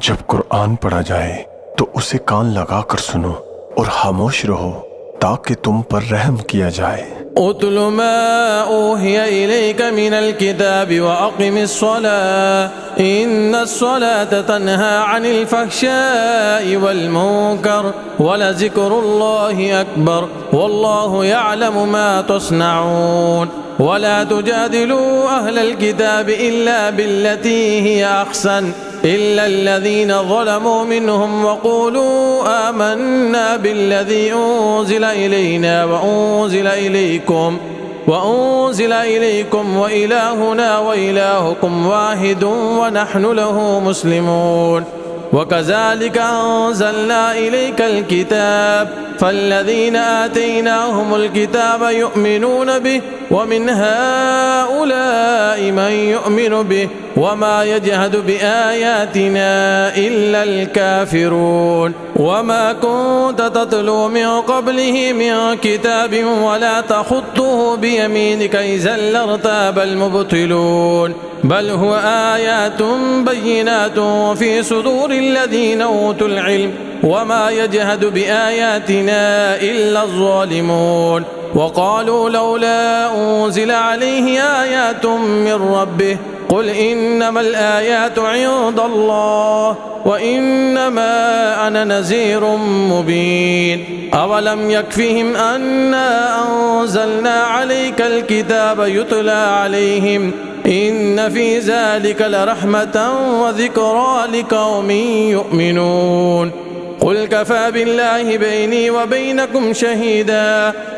जब कुरान पढ़ा जाए तो उसे कान लगा कर सुनो और खामोश रहो ताकि तुम पर रहम किया जाए। उतल मा ऊहिया इलैका मिनल किताबि व अक़िमिस्सलाह इन्नस्सलाता तन्हा अनिल फ़हशाइ वल मुनकर वलज़िक्रुल्लाहि अकबर वल्लाहु यअलमु मा तस्नऊन वला तुजादिलू अहलल किताबि इल्ला बिल्लती हिया अहसन इल्ला अल्लज़ीना ज़लमू मिनहुम वक़ूलू आमन्ना बिल्लज़ी उन्ज़िला इलैना व उन्ज़िला इलैकुम व इलाहुना व इलाहुकुम वाहिदुन व नहनु लहू मुस्लिमून वकज़ालिका अंज़लना इलैकल किताब फ़ल्लज़ीना आतैनाहुमुल किताब युमिनून बिहि वमिन हाउलाइ मन युमिनु बिहि वमा यजहदु बिआयातिना इल्लल काफ़िरून वमा कुन्त तत्लू मिन क़ब्लिहि मिन किताबिन वला तख़ुत्तुहु बियमीनिका इज़न लर्ताबल मुब्तिलून बल हुवा आयातुन बय्यिनातुन फ़ी सुदूरिल्लज़ीना ऊतुल इल्म वमा यजहदु बिआयातिना इल्लल ज़ालिमून वक़ालू लौला उन्ज़िला अलैहि आयातुन मिन रब्बिहि क़ुल इन्नमल आयातु इन्दल्लाह व इन्नमा अना नज़ीरुम मुबीन अवलम यकफ़िहिम अन्ना अंज़लना अलैकल किताब युतला अलैहिम इन्न फ़ी ज़ालिका लरहमतन व ज़िक्रा लिक़ौमिन युमिनून क़ुल कफ़ा बिल्लाहि बैनी व बैनकुम शहीदा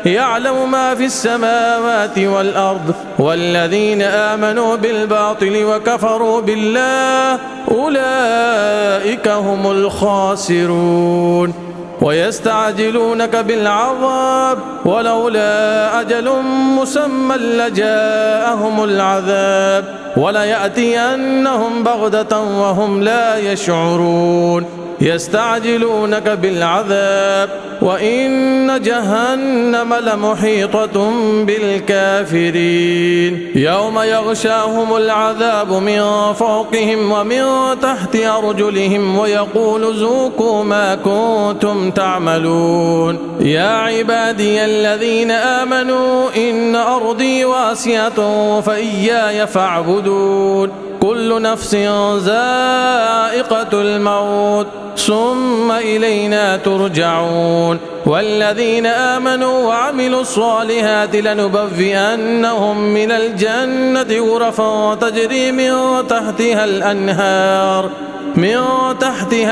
यअलमु मा फ़िस्समावाति वल अर्द वल्लज़ीना आमनू बिलबातिलि व कफ़रू बिल्लाहि उलाइका हुमुल ख़ासिरून वयस्तअजिलूनक बिलअज़ाब वलौला अजलुन मुसम्मा लजाअहुमुल अज़ाब वलयअतियन्नहुम बग़ततन वहुम ला यशዑरून यस्तअजिलूनक बिलअज़ाब व इन्न जहन्नम लमुहीततुन बिलकाफ़िरीन यौम यग़शाहुमुल अज़ाबु मिन फ़ौक़िहिम व मिन तहति अर्जुलिहिम व यक़ूलु ज़ूक़ू मा कुन्तुम तअमलून या इबादियल्लज़ीना आमनू इन्न अर्दी वासिअतुन फ़इय्याय फ़अबुदून कुल्लु नफ्सिन ज़ाइक़तुल मौत सुम्मा इलैना तुरजऊन वल्लज़ीना आमनू वअमिलु स्सालिहाति लनुबव्विअन्नहुम मिनल जन्नति ग़ुरफ़न तजरी मिन तहतिहा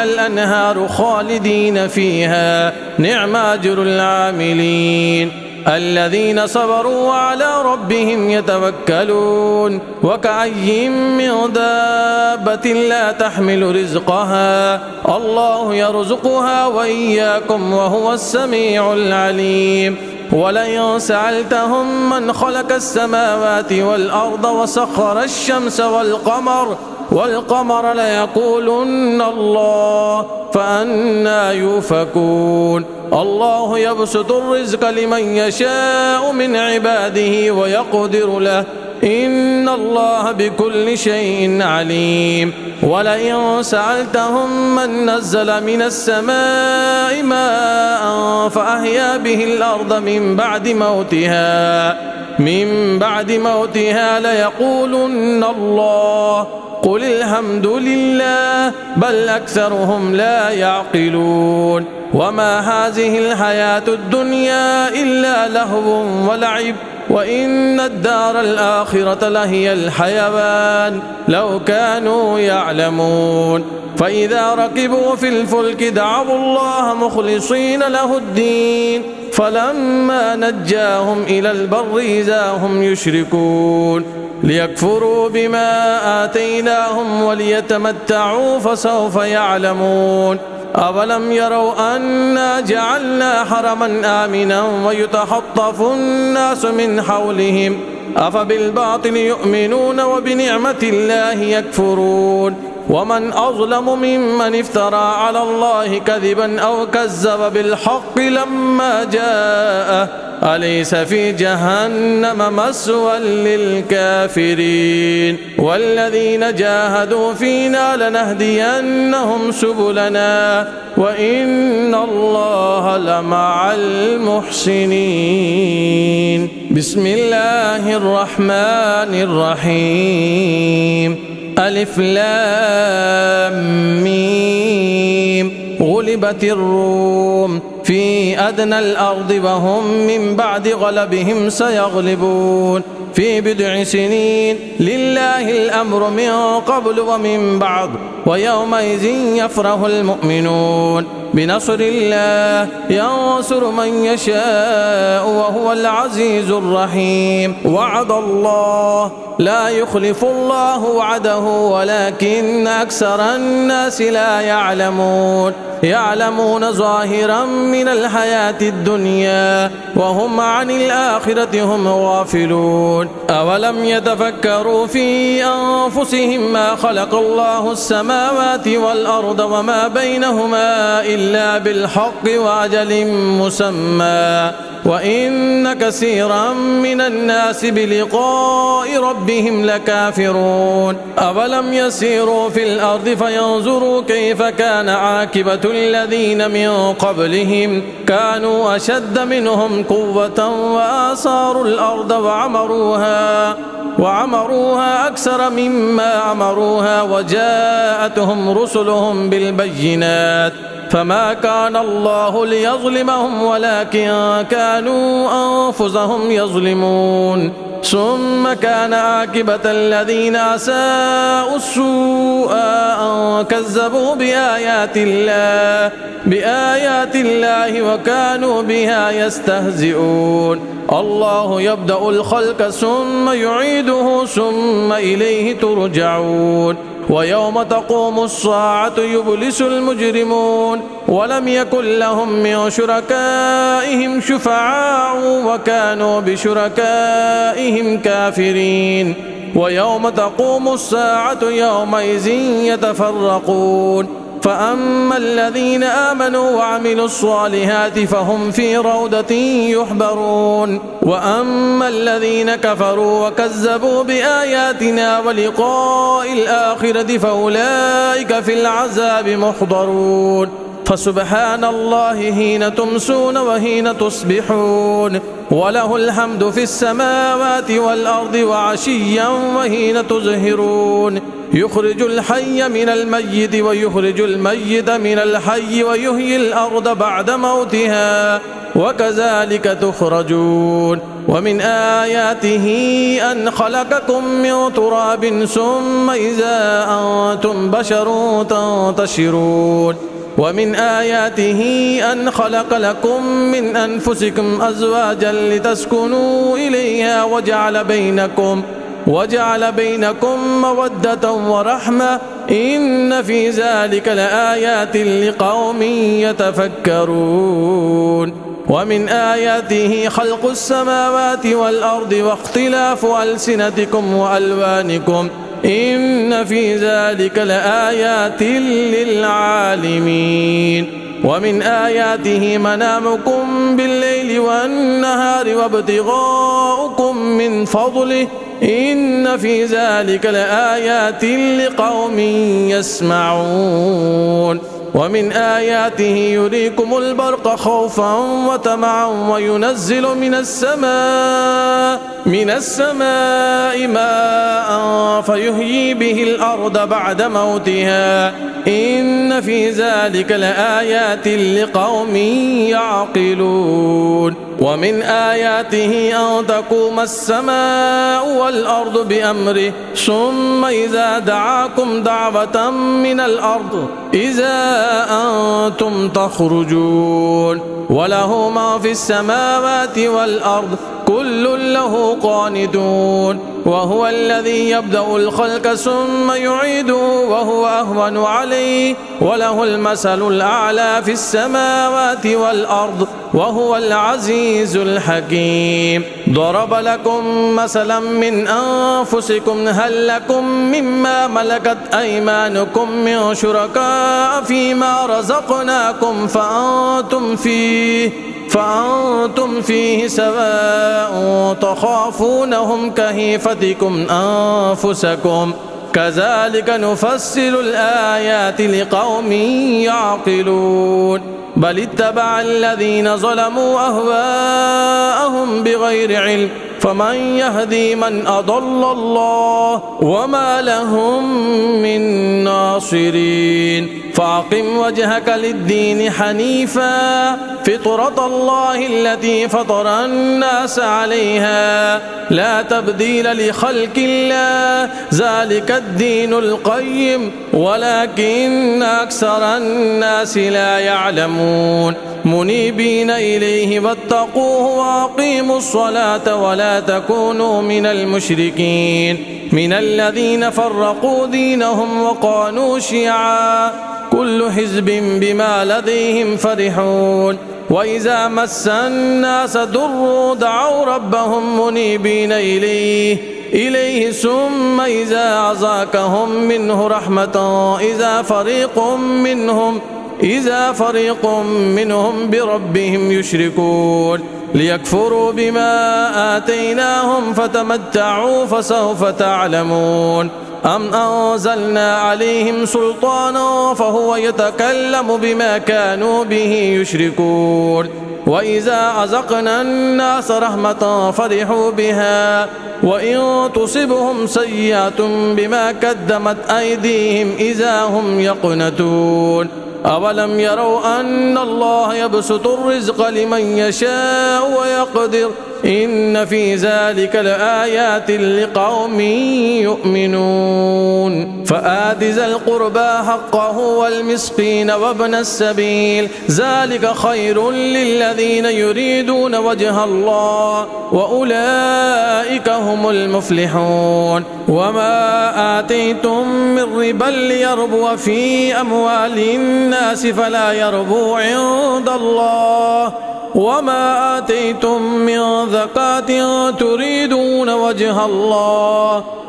अल-अन्हार ख़ालिदीन फ़ीहा निअम अज्रुल आमिलीन الذين صبروا وعلى ربهم يتوكلون وكأين من دابة لا تحمل رزقها الله يرزقها وإياكم وهو السميع العليم ولئن سألتهم من خلق السماوات والأرض وسخر الشمس والقمر ليقولن الله فأنى يؤفكون الله يبسط الرزق لمن يشاء من عباده ويقدر له إن الله بكل شيء عليم ولئن سألتهم من نزل من السماء ماء فأحيا به الأرض من بعد موتها ليقولن الله قل الحمد لله بل أكثرهم لا يعقلون وما هذه الحياة الدنيا إلا لهو ولعب وإن الدار الآخرة لهي الحيوان لو كانوا يعلمون فإذا ركبوا في الفلك دعوا الله مخلصين له الدين فلما نجاهم إلى البر إذا هم يشركون ليكفروا بما آتيناهم وليتمتعوا فسوف يعلمون أولم يروا أنا جعلنا حرما آمنا ويتخطف الناس من حولهم أفبالباطل يؤمنون وبنعمة الله يكفرون ومن أظلم ممن افترى على الله كذبا أو كذب بالحق لما جاءه أليس في جهنم مثوى للكافرين والذين جاهدوا فينا لنهدينهم سبلنا وإن الله لمع المحسنين. بسم الله الرحمن الرحيم. ألف لام ميم. غلبت الروم في أدنى الأرض وهم من بعد غلبهم سيغلبون في بضع سنين لله الأمر من قبل ومن بعد ويومئذ يفرح المؤمنون بنصر الله ينصر من يشاء وهو العزيز الرحيم. وعد الله لا يخلف الله وعده ولكن أكثر الناس لا يعلمون يعلمون ظاهرا من الحياة الدنيا وهم عن الآخرة هم غافلون. أولم يتفكروا في أنفسهم ما خلق الله السماوات والأرض وما بينهما إلا بالحق وأجل مسمى وإن كثيرا من الناس بلقاء ربهم لكافرون. أولم يسيروا في الأرض فينظروا كيف كان عاقبة الذين من قبلهم كانوا أشد منهم قوة وآثاروا الأرض وعمروها أكثر مما عمروها وجاءتهم رسلهم بالبينات فما كان الله ليظلمهم ولكن كانوا أنفسهم يظلمون. ثم كان عاقبة الذين أساءوا السوء أن كذبوا بآيات الله وكانوا بها يستهزئون. الله يبدأ الخلق ثم يعيده ثم إليه ترجعون. ويوم تقوم الساعة يبلس المجرمون ولم يكن لهم من شركائهم شفعاء وكانوا بشركائهم كافرين. ويوم تقوم الساعة يومئذ يتفرقون فأما الذين آمنوا وعملوا الصالحات فهم في روضة يحبرون وأما الذين كفروا وكذبوا بآياتنا ولقاء الآخرة فأولئك في العذاب محضرون. فسبحان الله حين تمسون وحين تصبحون وله الحمد في السماوات والأرض وعشيا وحين تظهرون. يخرج الحي من الميت ويخرج الميت من الحي ويحيي الأرض بعد موتها وكذلك تخرجون. ومن آياته أن خلقكم من تراب ثم إذا أنتم بشر تنتشرون. ومن آياته أن خلق لكم من أنفسكم أزواجا لتسكنوا إليها وجعل بينكم مودة ورحمة إن في ذلك لآيات لقوم يتفكرون. ومن آياته خلق السماوات والأرض واختلاف ألسنتكم وألوانكم إن في ذلك لآيات للعالمين. ومن آياته منامكم بالليل والنهار وابتغاؤكم من فضله إن في ذلك لآيات لقوم يسمعون. ومن آياته يريكم البرق خوفا وطمعا وينزل من السماء ماء فيحيي به الأرض بعد موتها إن في ذلك لآيات لقوم يعقلون. ومن آياته أن تقوم السماء والأرض بأمره ثم إذا دعاكم دعوة من الأرض إذا أنتم تخرجون. وله ما في السماوات والأرض كل له قانتون وهو الذي يبدأ الخلق ثم يعيده وهو أهون عليه وله المثل الأعلى في السماوات والأرض وهو العزيز الحكيم ضرب لكم مثلا من أنفسكم هل لكم مما ملكت أيمانكم من شركاء فيما رزقناكم فأنتم فيه سواء تخافونهم كخيفتكم أنفسكم كذلك نفصل الآيات لقوم يعقلون بل اتبع الذين ظلموا أهواءهم بغير علم فمن يهدي من أضل الله وما لهم من ناصرين فأقم وجهك للدين حنيفا فطرة الله التي فطر الناس عليها لا تبديل لخلق الله ذلك الدين القيم ولكن أكثر الناس لا يعلمون منيبين إليه واتقوه وأقيموا الصلاة ولا تكونوا من المشركين من الذين فرقوا دينهم وقالوا شيعا كل حزب بما لديهم فرحون وإذا مس الناس ضر دعوا ربهم منيبين إليه ثم إذا أذاقهم منه رحمة إذا فريق منهم بربهم يشركون ليكفروا بما آتيناهم فتمتعوا فسوف تعلمون أم أنزلنا عليهم سلطانا فهو يتكلم بما كانوا به يشركون وإذا أذقنا الناس رحمة فرحوا بها وإن تصبهم سيئة بما قدمت أيديهم إذا هم يقنطون أولم يروا أن الله يبسط الرزق لمن يشاء ويقدر إن في ذلك لآيات لقوم يؤمنون فآت ذا القربى حقه والمسكين وابن السبيل ذلك خير للذين يريدون وجه الله وأولئك هم المفلحون وما آتيتم من ربا ليربو في أموال الناس فلا يربو عند الله وما آتيتم من زكاة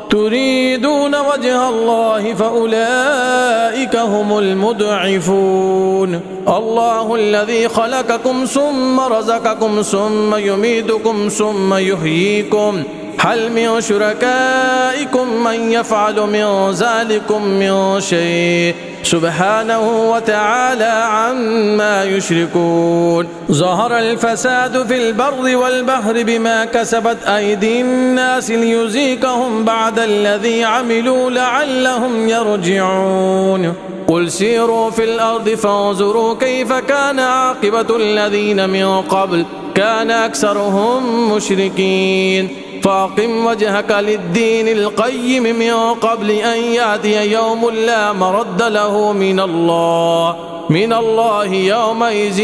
تريدون وجه الله فأولئك هم المضعفون الله الذي خلقكم ثم رزقكم ثم يميتكم ثم يحييكم هل من شركائكم من يفعل من ذلكم من شيء سبحانه وتعالى عما يشركون ظهر الفساد في البر والبحر بما كسبت أيدي الناس ليذيقهم بعد الذي عملوا لعلهم يرجعون قل سيروا في الأرض فانظروا كيف كان عاقبة الذين من قبل كان أكثرهم مشركين فأقم وجهك للدين القيم من قبل أن يأتي يوم لا مرد له من الله يومئذ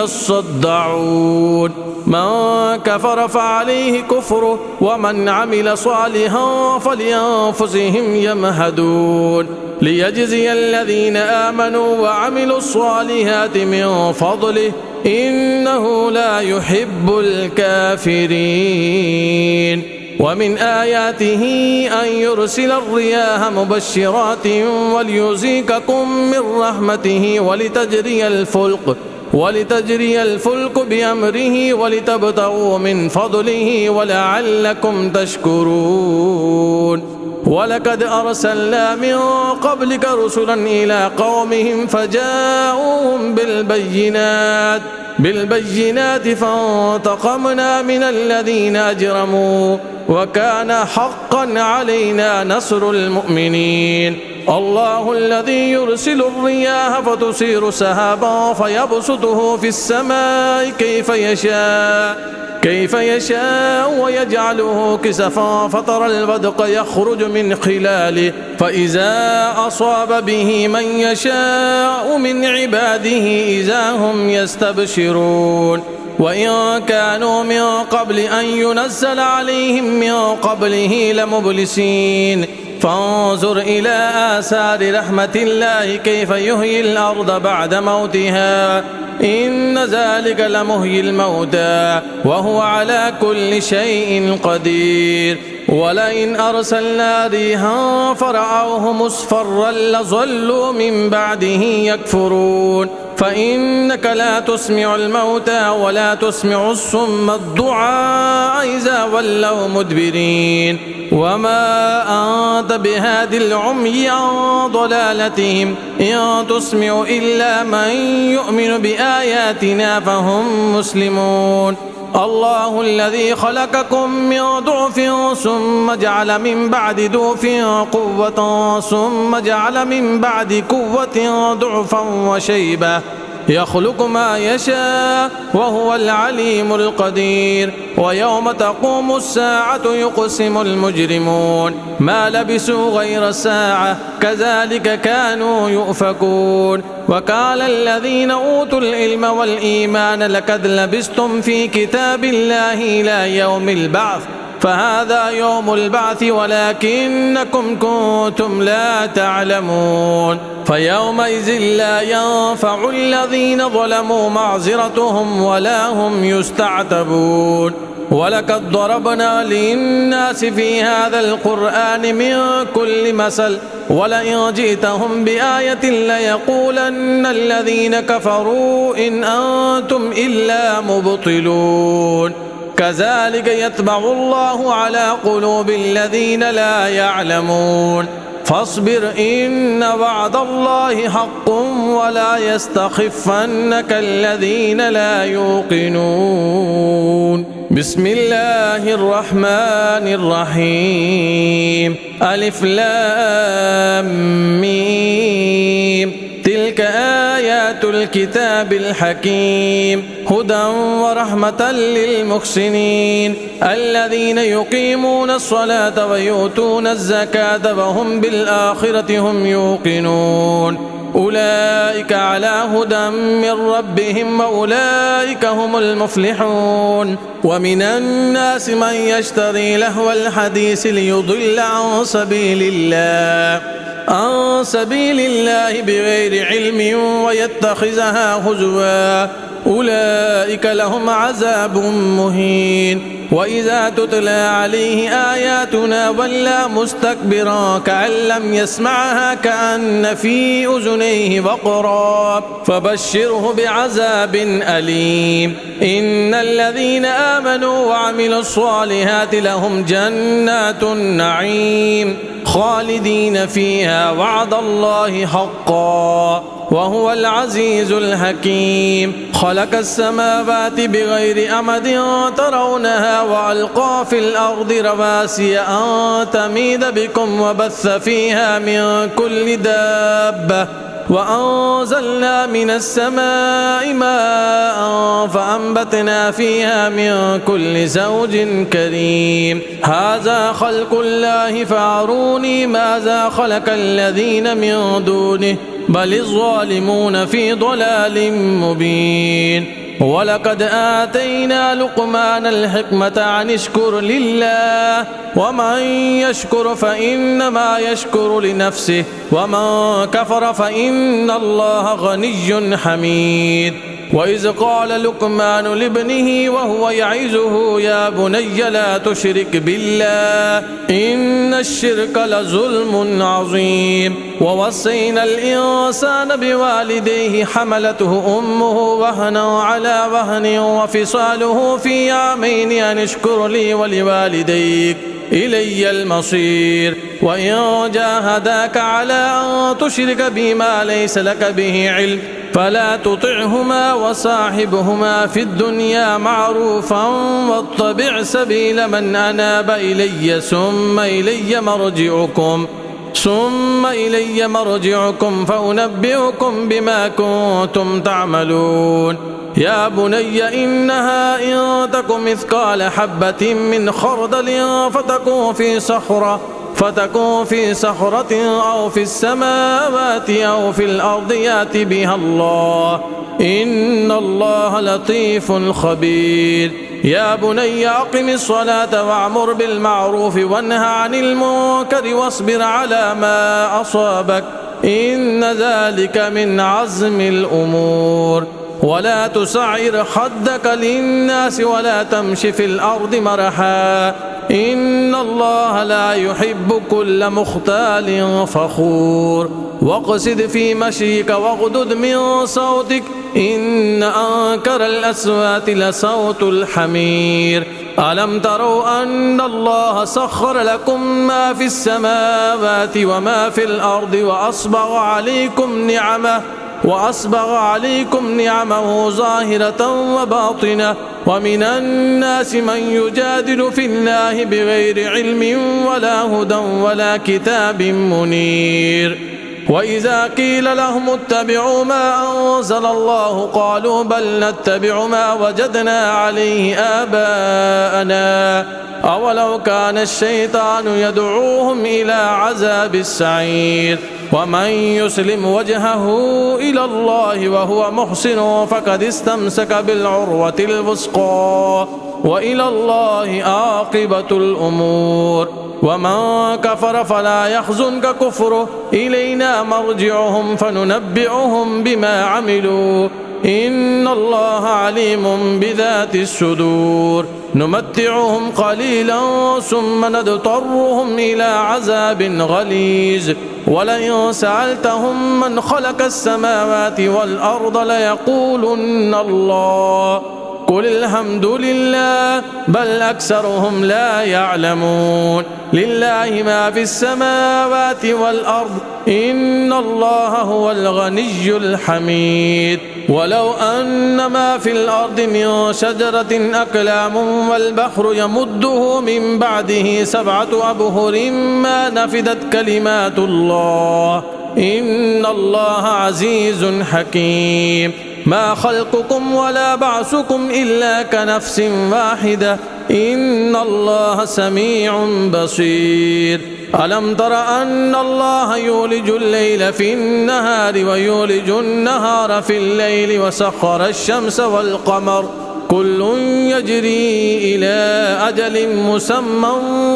يصدعون من كفر فعليه كفره ومن عمل صالحا فلأنفسهم يمهدون ليجزي الذين آمنوا وعملوا الصالحات من فضله إنه لا يحب الكافرين ومن آياته أن يرسل الرياح مبشرات وليذيقكم من رحمته ولتجري الفلك بأمره ولتبتغوا من فضله ولعلكم تشكرون ولقد أرسلنا من قبلك رسلا إلى قومهم فجاءوهم بالبينات فانتقمنا من الذين أجرموا وكان حقا علينا نصر المؤمنين الله الذي يرسل الرياح فتثير سحابا فيبسطه في السماء كيف يشاء ويجعله كسفا فترى الودق يخرج من خلاله فإذا أصاب به من يشاء من عباده إذا هم يستبشرون وإن كانوا من قبل أن ينزل عليهم من قبله لمبلسين فانظر إلى آثار رحمة الله كيف يحيي الأرض بعد موتها إن ذلك لمحيي الموتى وهو على كل شيء قدير ولئن أرسلنا ريحا فرأوه مصفرا لظلوا من بعده يكفرون فإنك لا تسمع الموتى ولا تسمع الصم الدعاء إذا ولوا مدبرين وما أنت بهاد العمي عن ضلالتهم إن تسمع إلا من يؤمن بآياتنا فهم مسلمون الله الذي خلقكم من ضعف ثم جعل من بعد ضعف قوة ثم جعل من بعد قوة ضعفا وشيبة يخلق ما يشاء وهو العليم القدير ويوم تقوم الساعة يقسم المجرمون ما لبثوا غير ساعة كذلك كانوا يؤفكون وقال الذين أوتوا العلم والإيمان لقد لبثتم في كتاب الله إلى يوم البعث فهذا يوم البعث ولكنكم كنتم لا تعلمون فيومئذ لا ينفع الذين ظلموا معذرتهم ولا هم يستعتبون ولقد ضربنا للناس في هذا القرآن من كل مثل ولئن جئتهم بآية ليقولن الذين كفروا إن أنتم إلا مبطلون كذلك يطبع الله على قلوب الذين لا يعلمون فاصبر إن وعد الله حق ولا يستخفنك الذين لا يوقنون بسم الله الرحمن الرحيم ألف لام ميم تلك آيات الكتاب الحكيم هدى ورحمة للمحسنين الذين يقيمون الصلاة ويؤتون الزكاة وهم بالآخرة هم يوقنون أولئك على هدى من ربهم وأولئك هم المفلحون ومن الناس من يشتري لهو الحديث ليضل عن سبيل الله بغير علم ويتخذها هزوا أولئك لهم عذاب مهين وإذا تتلى عليه آياتنا ولى مستكبرا كأن لم يسمعها كأن في أذنيه وقرا فبشره بعذاب أليم إن الذين آمنوا وعملوا الصالحات لهم جنات النعيم خالدين فيها وعد الله حقا وهو العزيز الحكيم خلق السماوات بغير أمد ترونها وألقى في الأرض رواسي أن تميد بكم وبث فيها من كل دابة وأنزلنا من السماء ماء فأنبتنا فيها من كل زوج كريم هذا خلق الله فأروني ماذا خلق الذين من دونه بل الظالمون في ضلال مبين ولقد آتينا لقمان الحكمة أن اشكر لله ومن يشكر فإنما يشكر لنفسه ومن كفر فإن الله غني حميد وإذ قال لقمان لابنه وهو يعظه يا بني لا تشرك بالله إن الشرك لظلم عظيم ووصينا الإنسان بوالديه حملته أمه وهنا على وهن وفصاله في عامين أن اشكر لي ولوالديك إلي المصير وإن جاهداك على أن تشرك بما ليس لك به علم فلا تطعهما وصاحبهما في الدنيا معروفا واتبع سبيل من أناب إلي ثم إلي مرجعكم فأنبئكم بما كنتم تعملون يا بني إنها إن تك مثقال حبة من خردل فتكون في صخرة فتكون في صخرة أو في السماوات أو في الأرض يأت بها الله إن الله لطيف خبير يا بني أقم الصلاة وأمر بالمعروف وانه عن المنكر واصبر على ما أصابك إن ذلك من عزم الأمور ولا تسعر خدك للناس ولا تمش في الأرض مرحا إن الله لا يحب كل مختال فخور واقصد في مشيك واغضض من صوتك إن أنكر الأصوات لصوت الحمير ألم تروا أن الله سخر لكم ما في السماوات وما في الأرض وأصبغ عليكم نعمه ظاهرة وباطنة ومن الناس من يجادل في الله بغير علم ولا هدى ولا كتاب منير وإذا قيل لهم اتبعوا ما أنزل الله قالوا بل نتبع ما وجدنا عليه آباءنا أولو كان الشيطان يدعوهم إلى عذاب السعير ومن يسلم وجهه إلى الله وهو محسن فقد استمسك بالعروة الوثقى وإلى الله عاقبة الأمور ومن كفر فلا يحزنك كفره إلينا مرجعهم فننبئهم بما عملوا إن الله عليم بذات الصدور نمتعهم قليلا ثم نضطرهم إلى عذاب غليظ ولئن سألتهم من خلق السماوات والأرض ليقولن الله قل الحمد لله بل أكثرهم لا يعلمون لله ما في السماوات والأرض إن الله هو الغني الحميد ولو أن ما في الأرض من شجرة أكلام والبحر يمده من بعده 7 أبحر ما نفدت كلمات الله إن الله عزيز حكيم ما خلقكم ولا بعثكم إلا كنفس واحدة إن الله سميع بصير ألم تر أن الله يولج الليل في النهار ويولج النهار في الليل وسخر الشمس والقمر كل يجري إلى أجل مسمى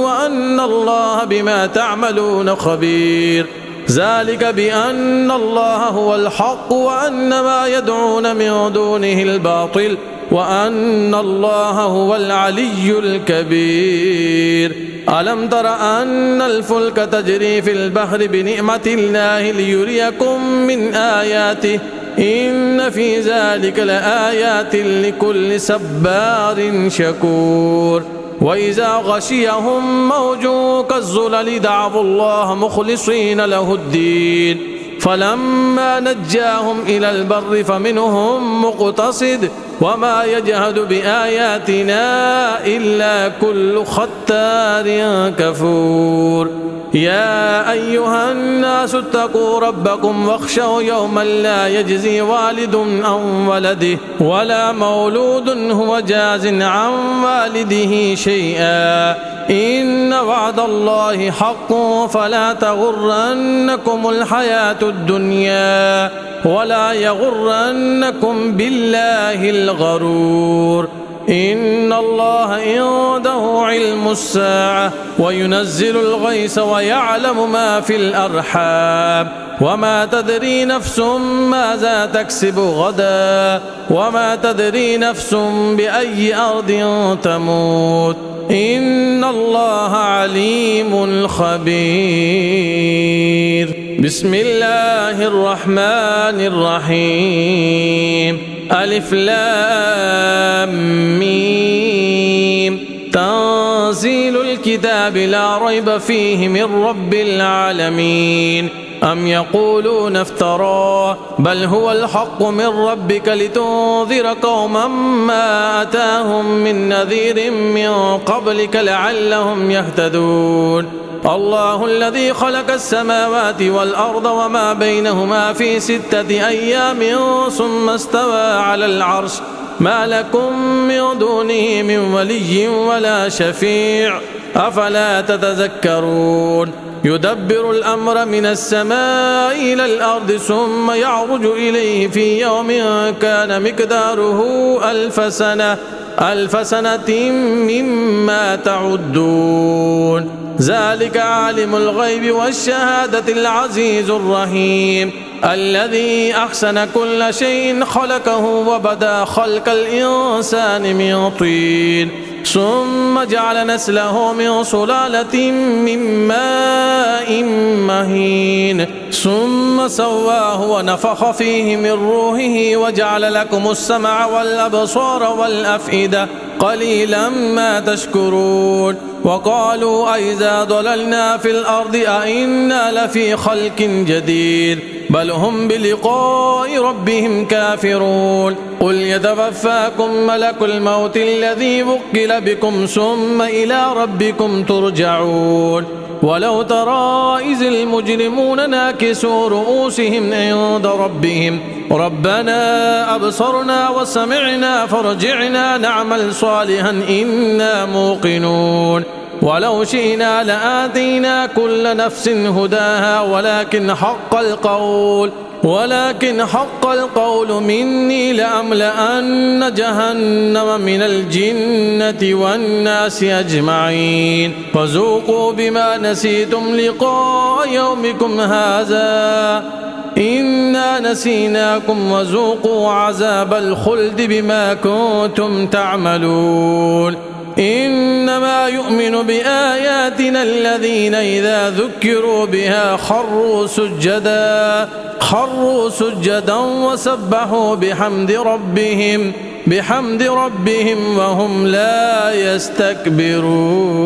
وأن الله بما تعملون خبير ذلك بأن الله هو الحق وأن ما يدعون من دونه الباطل وأن الله هو العلي الكبير ألم تر أن الفلك تجري في البحر بنعمة الله ليريكم من آياته إن في ذلك لآيات لكل صبار شكور وإذا غشيهم موج كالظلل دعوا الله مخلصين له الدين فلما نجاهم إلى البر فمنهم مقتصد وما يجهد بآياتنا إلا كل ختار كفور يا أيها الناس اتقوا ربكم واخشوا يوما لا يجزي والد عن ولده ولا مولود هو جاز عن والده شيئا إن وعد الله حق فلا تغرنكم الحياة الدنيا ولا يغرنكم بالله الغرور إن الله عنده علم الساعة وينزل الغيث ويعلم ما في الأرحام وما تدري نفس ماذا تكسب غدا وما تدري نفس بأي أرض تموت إن الله عليم خبير بسم الله الرحمن الرحيم ألف لام ميم تنزيل الكتاب لا ريب فيه من رب العالمين أم يقولون افتراه بل هو الحق من ربك لتنذر قوما ما أتاهم من نذير من قبلك لعلهم يهتدون الله الذي خلق السماوات والأرض وما بينهما في 6 أيام ثم استوى على العرش ما لكم من دونه من ولي ولا شفيع أفلا تتذكرون يدبر الأمر من السماء إلى الأرض ثم يعرج إليه في يوم كان مقداره ألف سنة مما تعدون ذلك عالم الغيب والشهادة العزيز الرحيم الذي أحسن كل شيء خلقه وبدأ خلق الإنسان من طين ثم جعل نسله من سلالة من ماء مهين ثم سواه ونفخ فيه من روحه وجعل لكم السمع والأبصار والأفئدة قليلا ما تشكرون وقالوا أئذا ضللنا في الأرض أئنا لفي خلق جديد بل هم بلقاء ربهم كافرون قل يتوفاكم ملك الموت الذي وكل بكم ثم إلى ربكم ترجعون ولو ترى إذ المجرمون ناكسوا رؤوسهم عند ربهم ربنا أبصرنا وسمعنا فارجعنا نعمل صالحا إنا موقنون ولو شئنا لآتينا كل نفس هداها ولكن حق القول مني لأملأن جهنم من الجنة والناس أجمعين فذوقوا بما نسيتم لقاء يومكم هذا إنا نسيناكم وذوقوا عذاب الخلد بما كنتم تعملون إنما يؤمن بآياتنا الذين إذا ذكروا بها خروا سجدا وسبحوا بحمد ربهم وهم لا يستكبرون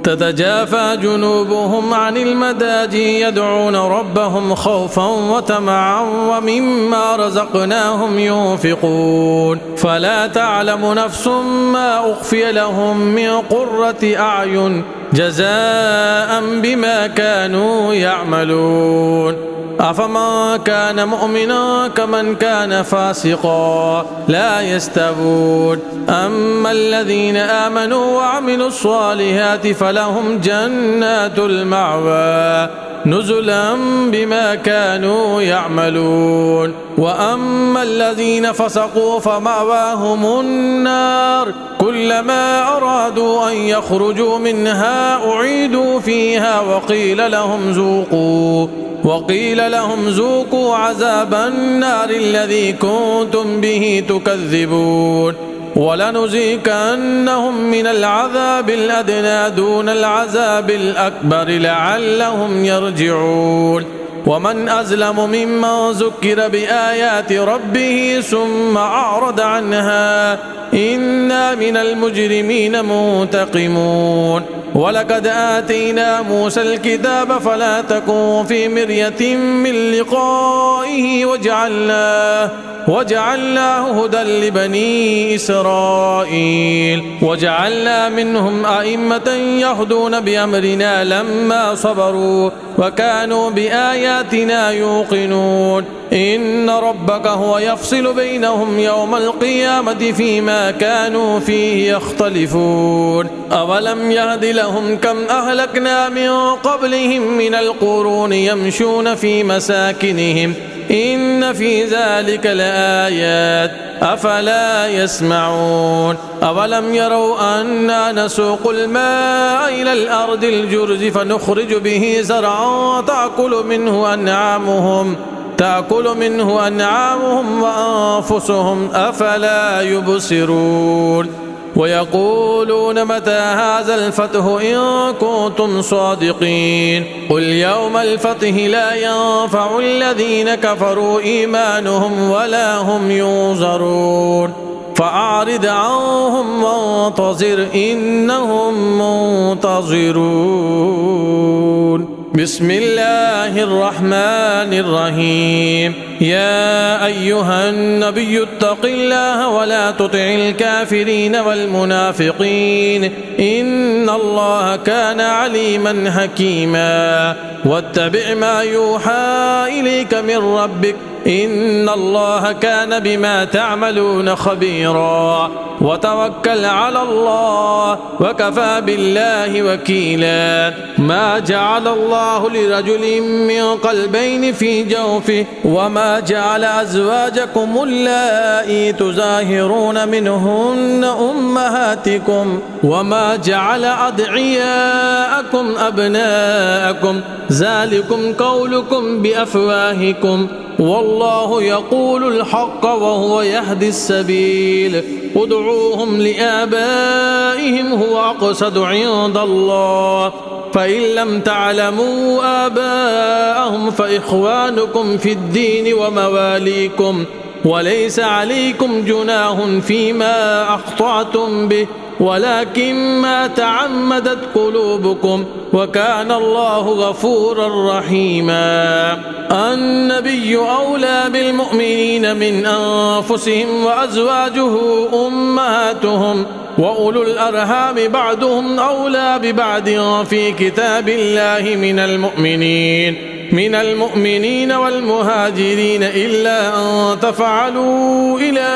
تتجافى جنوبهم عن المداجي يدعون ربهم خوفا وطمعا ومما رزقناهم ينفقون فلا تعلم نفس ما أخفي لهم من قرة أعين جزاء بما كانوا يعملون أفمن كان مؤمنا كمن كان فاسقا لا يستوون أما الذين آمنوا وعملوا الصالحات فلهم جنات المأوى نزلا بما كانوا يعملون وأما الذين فسقوا فمأواهم النار كلما أرادوا أن يخرجوا منها أعيدوا فيها وقيل لهم ذوقوا عذاب النار الذي كنتم به تكذبون ولنذيقنهم من العذاب الأدنى دون العذاب الأكبر لعلهم يرجعون ومن أظلم ممن ذكر بآيات ربه ثم أعرض عنها إنا من المجرمين منتقمون ولقد آتينا موسى الكتاب فلا تكن في مرية من لقائه وجعلناه هدى لبني إسرائيل وجعلنا منهم أئمة يهدون بأمرنا لما صبروا وكانوا بآياتنا يوقنون إن ربك هو يفصل بينهم يوم القيامة فيما كانوا فيه يختلفون أولم يهد لهم كم أهلكنا من قبلهم من القرون يمشون في مساكنهم إن في ذلك لآيات أفلا يسمعون أولم يروا أنا نسوق الماء إلى الأرض الجرز فنخرج به زرعا تأكل منه أنعامهم وأنفسهم أفلا يبصرون ويقولون متى هذا الفتح إن كنتم صادقين قل يوم الفتح لا ينفع الذين كفروا إيمانهم ولا هم ينظرون فأعرض عنهم وانتظر إنهم منتظرون بسم الله الرحمن الرحيم يا أيها النبي اتق الله ولا تطع الكافرين والمنافقين إن الله كان عليما حكيما واتبع ما يوحى إليك من ربك إن الله كان بما تعملون خبيرا وتوكل على الله وكفى بالله وكيلا ما جعل الله لرجل من قلبين في جوفه وما جعل أزواجكم اللائي تظاهرون منهن أمهاتكم وما جعل أدعياءكم أبناءكم ذلكم قولكم بأفواهكم والله يقول الحق وهو يهدي السبيل ادعوهم لآبائهم هو أقسط عند الله فإن لم تعلموا آباءهم فإخوانكم في الدين ومواليكم وليس عليكم جناح فيما أخطأتم به ولكن ما تعمدت قلوبكم وكان الله غفورا رحيما النبي أولى بالمؤمنين من أنفسهم وأزواجه أمهاتهم وأولو الأرحام بعضهم أولى ببعض في كتاب الله من المؤمنين والمهاجرين إلا أن تفعلوا إلى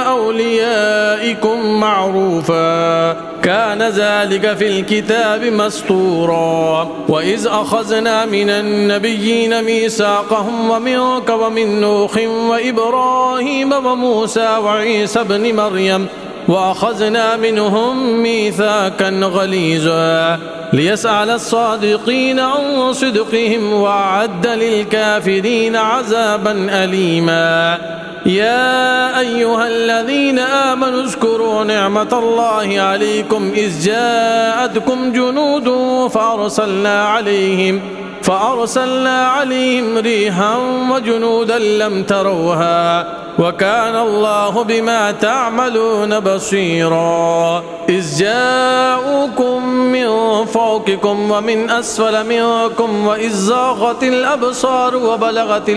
أوليائكم معروفا كان ذلك في الكتاب مسطورا وإذ أخذنا من النبيين ميثاقهم ومنك ومن نوح وإبراهيم وموسى وعيسى ابن مريم وأخذنا منهم ميثاقا غليظا ليسأل الصادقين عن صدقهم وأعد للكافرين عذابا أليما يا أيها الذين آمنوا اذكروا نعمة الله عليكم إذ جاءتكم جنود فأرسلنا عليهم ريحا وجنودا لم تروها وكان الله بما تعملون بصيرا إذ جاءوكم من فوقكم ومن أسفل منكم وإذ زاغت الأبصار وبلغت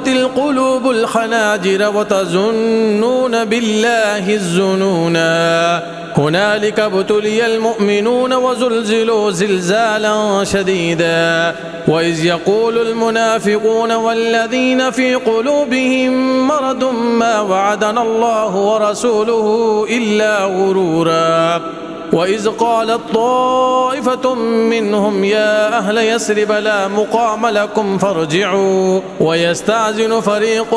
القلوب الحناجر وتظنون بالله الظنونا هنالك ابتلي المؤمنون وزلزلوا زلزالا شديدا وإذ يقول المنافقون والذين في قلوبهم مرض ما وعدنا الله ورسوله إلا غرورا وإذ قالت طائفة منهم يا أهل يثرب لا مقام لكم فارجعوا ويستأذن فريق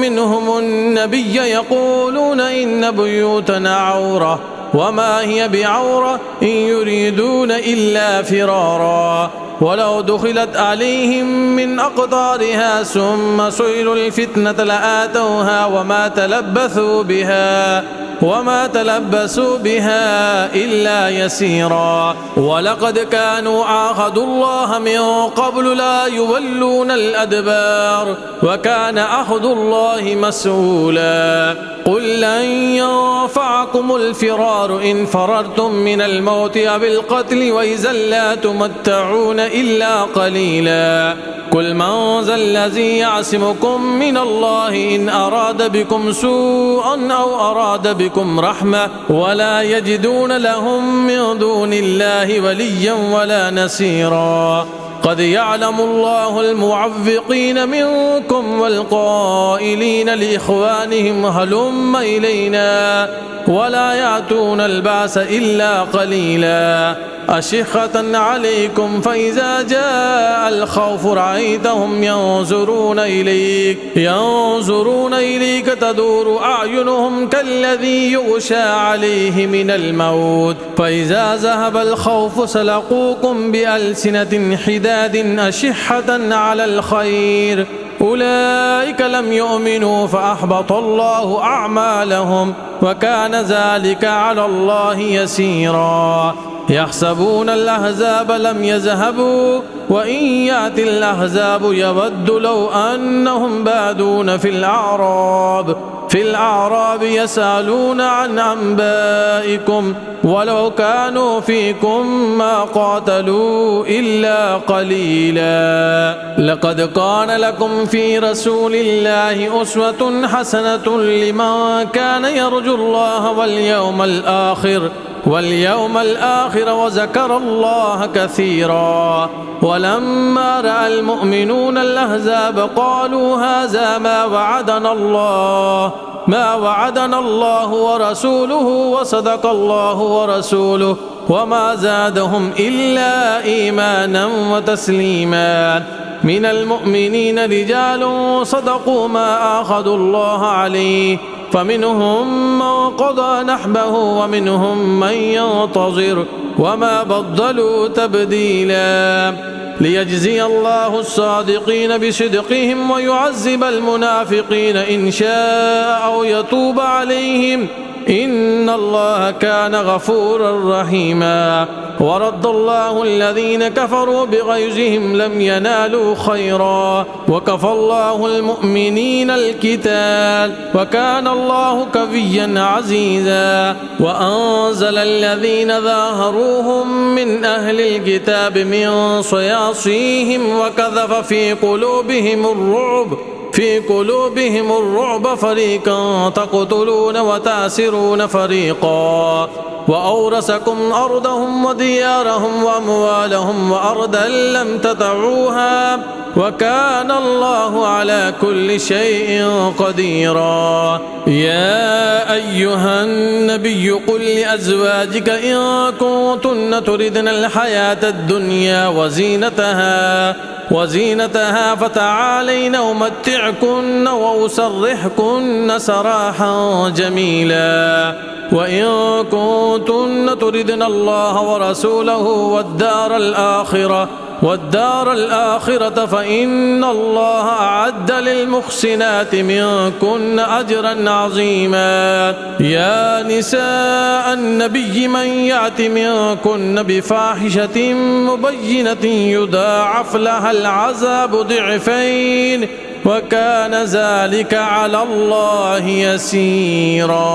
منهم النبي يقولون إن بيوتنا عورة وما هي بعورة إن يريدون إلا فرارا ولو دخلت عليهم من أقطارها ثم سئلوا الفتنة لآتوها وما تلبثوا بها إلا يسيرا ولقد كانوا عاهدوا الله من قبل لا يولون الأدبار وكان عهد الله مسؤولا قل لن ينفعكم الفرار إن فررتم من الموت أو القتل وإذا لا تمتعون إلا قليلا قل من ذا الذي يعصمكم من الله إن أراد بكم سوءا أو أراد بكم رحمة ولا يجدون لهم من دون الله وليا ولا نصيرا قد يعلم الله المعوقين منكم والقائلين لإخوانهم هلم إلينا ولا يأتون البأس إلا قليلا أشحة عليكم فإذا جاء الخوف رأيتهم ينظرون إليك تدور أعينهم كالذي يغشى عليه من الموت فإذا ذهب الخوف سلقوكم بألسنة حداد أشحة على الخير أولئك لم يؤمنوا فأحبط الله أعمالهم وكان ذلك على الله يسيرا يحسبون الأحزاب لم يذهبوا وإن يأتي الأحزاب يود لو أنهم بادون في الأعراب يسألون عن أنبائكم ولو كانوا فيكم ما قاتلوا إلا قليلا. لقد كان لكم في رسول الله أسوة حسنة لمن كان يرجو الله واليوم الآخر وذكر الله كثيرا. ولما رأى المؤمنون الأحزاب قالوا هذا ما وعدنا الله ورسوله وصدق الله ورسوله وما زادهم إلا إيمانا وتسليما. من المؤمنين رجال صدقوا ما آخذوا الله عليه فمنهم من قضى نحبه ومنهم من ينتظر وما بدلوا تبديلا. ليجزي الله الصادقين بصدقهم ويعذب المنافقين إن شاء أو يتوب عليهم إن الله كان غفورا رحيما. ورد الله الذين كفروا بغيظهم لم ينالوا خيرا وكفى الله المؤمنين القتال وكان الله قويا عزيزا. وأنزل الذين ظاهروهم من أهل الكتاب من صياصيهم وكذف في قلوبهم الرعب فريقا تقتلون وتأسرون فريقا. وأورثكم أرضهم وديارهم وأموالهم وأرضا لم تطئوها وكان الله على كل شيء قديرا. يا أيها النبي قل لأزواجك إن كنتن تردن الحياة الدنيا وزينتها فتعالين أمتعكن وأسرحكن سراحا جميلا. وإن كنتن تردن الله ورسوله والدار الآخرة فإن الله أعد للمحسنات منكن أجرا عظيما. يا نساء النبي من يأت منكن بفاحشة مبينة يضاعف لها العذاب ضعفين وكان ذلك على الله يسيرا.